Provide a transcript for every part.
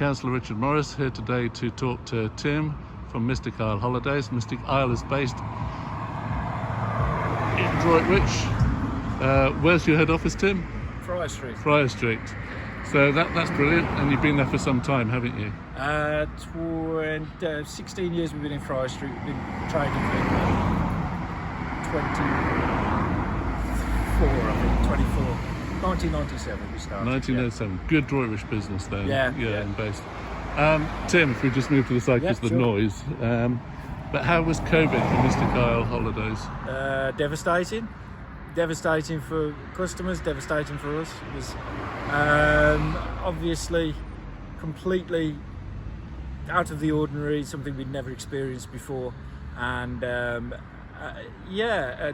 Councillor Richard Morris here today to talk to Tim from Mystic Isle Holidays. Mystic Isle is based in Droitwich. Where's your head office, Tim? Friar Street. Friar Street. So that's brilliant, and you've been there for some time, haven't you? 16 years we've been in Friar Street. We've been trading for 24. 1997 we started. 1907. Yeah. Good Droitwich business then. Yeah. And based. Tim, if we just move to the side because the noise. But how was COVID for Mystic Isle Holidays? Devastating for customers, devastating for us. It was obviously completely out of the ordinary, something we'd never experienced before, and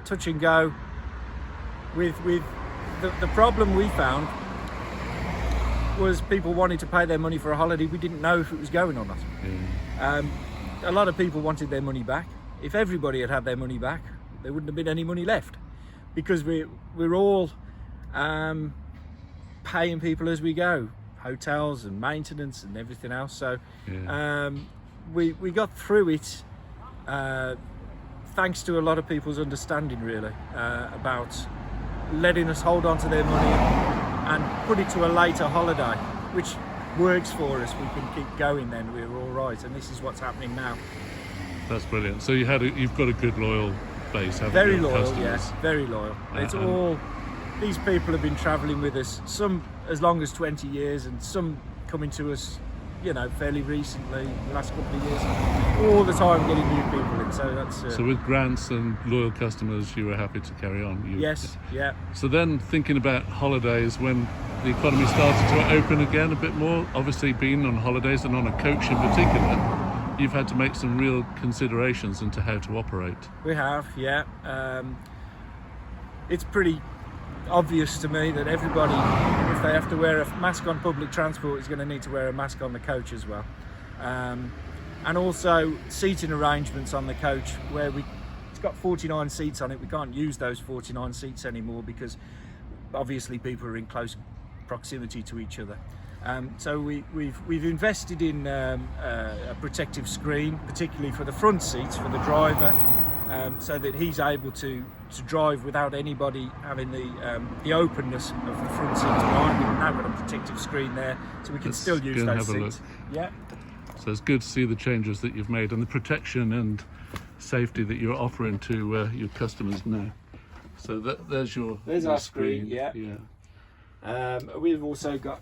touch and go. With the problem we found was people wanting to pay their money for a holiday. We didn't know if it was going or not. A lot of people wanted their money back. If everybody had their money back, there wouldn't have been any money left, because we're all paying people as we go, hotels and maintenance and everything else. So we got through it thanks to a lot of people's understanding, really, about letting us hold on to their money and put it to a later holiday, which works for us. We can keep going then, we're all right, and this is what's happening now. That's brilliant. So you've got a good loyal base, haven't very you? Loyal, customers? yes, very loyal. It's all, these people have been travelling with us, some as long as 20 years and some coming to us, fairly recently, the last couple of years, all the time getting new people in. So that's so with grants and loyal customers, you were happy to carry on. Yes. So then, thinking about holidays, when the economy started to open again a bit more, obviously being on holidays and on a coach in particular, you've had to make some real considerations into how to operate. We have, it's pretty obvious to me that everybody, if they have to wear a mask on public transport, is going to need to wear a mask on the coach as well. And also seating arrangements on the coach, where it's got 49 seats on it. We can't use those 49 seats anymore because obviously people are in close proximity to each other. So we've invested in a protective screen, particularly for the front seats for the driver, so that he's able to drive without anybody having the openness of the front seat behind. We've now got a protective screen there, so we can still use those seats. Yeah. So it's good to see the changes that you've made and the protection and safety that you're offering to your customers now. So there's our screen. Yeah. We've also got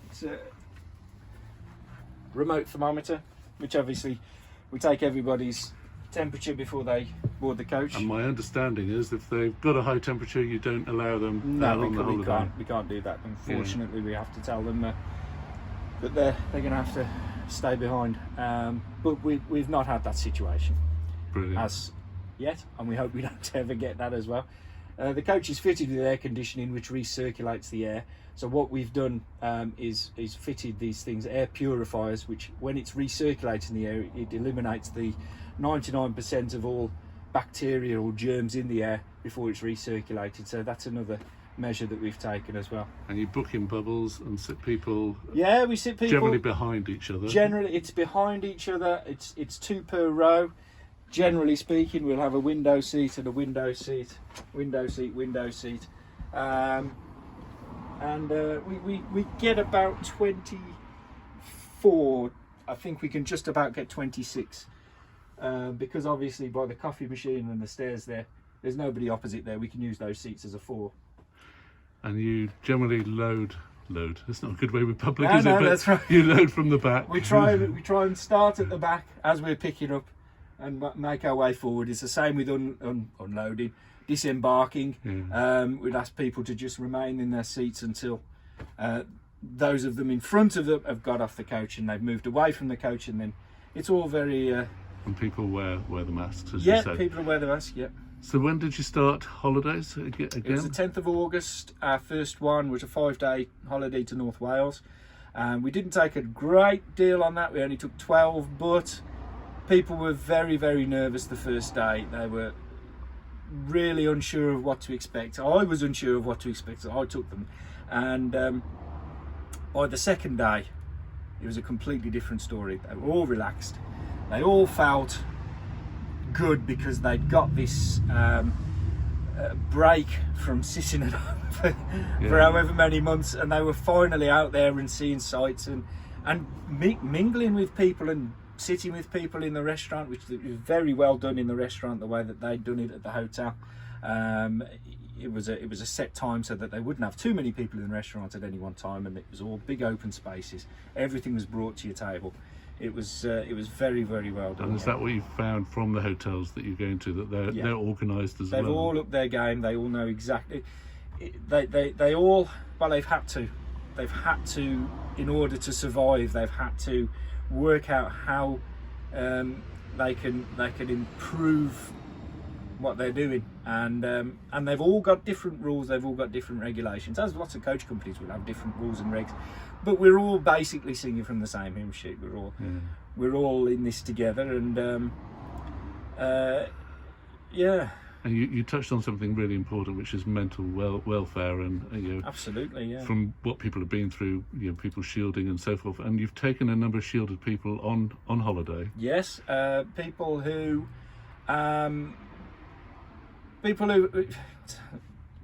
remote thermometer, which obviously we take everybody's temperature before they board the coach. And my understanding is if they've got a high temperature, you don't allow them out on the holiday. We can't do that. Unfortunately, we have to tell them that they're going to have to stay behind. But we've not had that situation as yet, and we hope we don't ever get that as well. The coach is fitted with air conditioning, which recirculates the air. So what we've done is fitted these things, air purifiers, which when it's recirculating the air, it eliminates the 99% of all bacteria or germs in the air before it's recirculated. So that's another measure that we've taken as well. And you book in bubbles and sit people. Yeah, we sit people generally behind each other. Generally, it's behind each other. It's two per row. Generally speaking, we'll have a window seat and a window seat, window seat. We get about 24. I think we can just about get 26. Because obviously by the coffee machine and the stairs there's nobody opposite there. We can use those seats as a 4. And you generally load. It's not a good way with public, is it? No, but that's right. You load from the back. We try and start at the back as we're picking up and make our way forward. It's the same with unloading, disembarking. We'd ask people to just remain in their seats until those of them in front of them have got off the coach and they've moved away from the coach, and then it's all very and people wear the masks, as you say. Yeah, people wear the mask, yeah. So when did you start holidays again? It was the 10th of August. Our first one was a 5-day holiday to North Wales. We didn't take a great deal on that. We only took 12, but people were very, very nervous the first day. They were really unsure of what to expect. I was unsure of what to expect, so I took them. And by the second day, It was a completely different story. They were all relaxed. They all felt good because they'd got this break from sitting at home for however many months, and they were finally out there and seeing sights and mingling with people and sitting with people in the restaurant, which was very well done in the restaurant, the way that they'd done it at the hotel. It was a set time so that they wouldn't have too many people in the restaurant at any one time, and it was all big open spaces. Everything was brought to your table. It was very, very well done. And is that what you found from the hotels that you're going to, that they're organised as well? They've all upped their game. They all know exactly. They all, well, they've had to, in order to survive. They've had to work out how they can improve what they're doing, and they've all got different rules. They've all got different regulations. As lots of coach companies will have different rules and regs, but we're all basically singing from the same hymn sheet. We're all in this together, and yeah. And you touched on something really important, which is mental welfare, and absolutely, yeah. From what people have been through, people shielding and so forth. And you've taken a number of shielded people on holiday. Yes, people who. It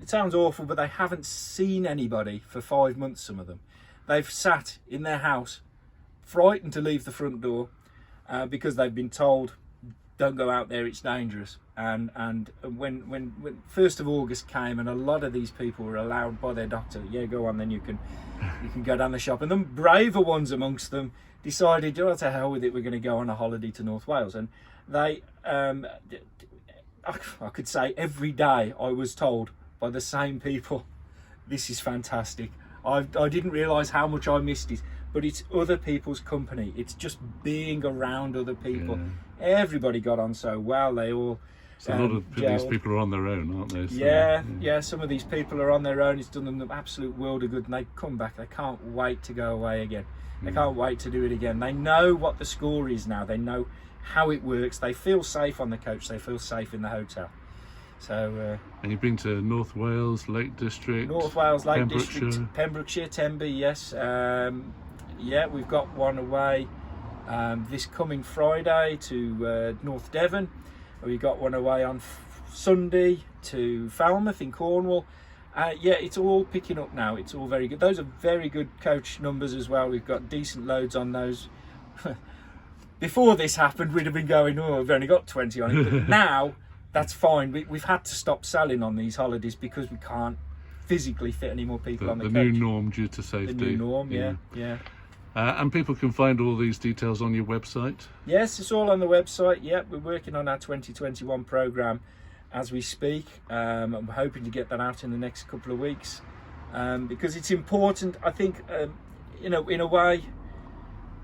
sounds awful, but they haven't seen anybody for 5 months, some of them. They've sat in their house, frightened to leave the front door, because they've been told, don't go out there, it's dangerous. And when 1st of August came, and a lot of these people were allowed by their doctor, go on, then you can go down the shop. And the braver ones amongst them decided, to hell with it, we're going to go on a holiday to North Wales. And they... I could say every day I was told by the same people, this is fantastic. I didn't realise how much I missed it, but it's other people's company. It's just being around other people. Yeah. Everybody got on so well. They all a lot of these people are on their own, aren't they? So, yeah, some of these people are on their own. It's done them the absolute world of good, and they come back. They can't wait to go away again. They can't wait to do it again. They know what the score is now. They know how it works. They feel safe on the coach. They feel safe in the hotel. So and you've been to North Wales, Lake District, District, Pembrokeshire, Tenby, yes. We've got one away this coming Friday to North Devon. We've got one away on Sunday to Falmouth in Cornwall. It's all picking up now. It's all very good. Those are very good coach numbers as well. We've got decent loads on those. Before this happened, we'd have been going, we've only got 20 on it. But now, that's fine. We've had to stop selling on these holidays because we can't physically fit any more people on the coach. The new norm due to safety. The new norm, yeah. And people can find all these details on your website? Yes, it's all on the website. Yeah, we're working on our 2021 programme as we speak. I'm hoping to get that out in the next couple of weeks because it's important. I think, in a way,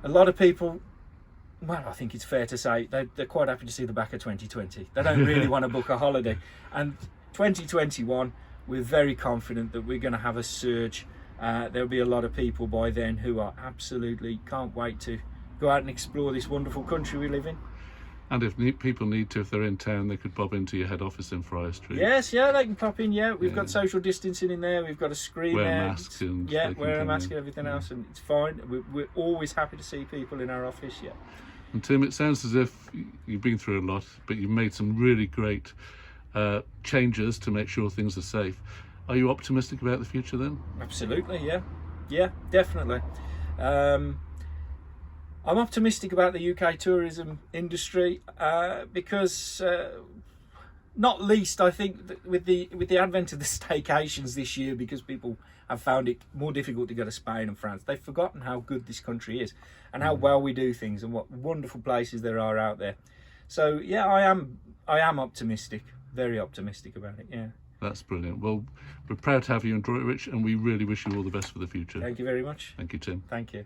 a lot of people... Well, I think it's fair to say they're quite happy to see the back of 2020. They don't really want to book a holiday. And 2021, we're very confident that we're going to have a surge. There'll be a lot of people by then who are absolutely can't wait to go out and explore this wonderful country we live in. And if people need to, if they're in town, they could pop into your head office in Friar Street. Yes, they can pop in. We've got social distancing in there. We've got a screen wear there. Masks and wear a mask and everything else, and it's fine. We're always happy to see people in our office. Yeah. And Tim, it sounds as if you've been through a lot, but you've made some really great changes to make sure things are safe. Are you optimistic about the future then? Absolutely, yeah, definitely. I'm optimistic about the UK tourism industry because, not least, I think that with the advent of the staycations this year, because people have found it more difficult to go to Spain and France, they've forgotten how good this country is and how well we do things and what wonderful places there are out there. So I am optimistic, very optimistic about it. Yeah. That's brilliant. Well, we're proud to have you in Droitwich, and we really wish you all the best for the future. Thank you very much. Thank you, Tim. Thank you.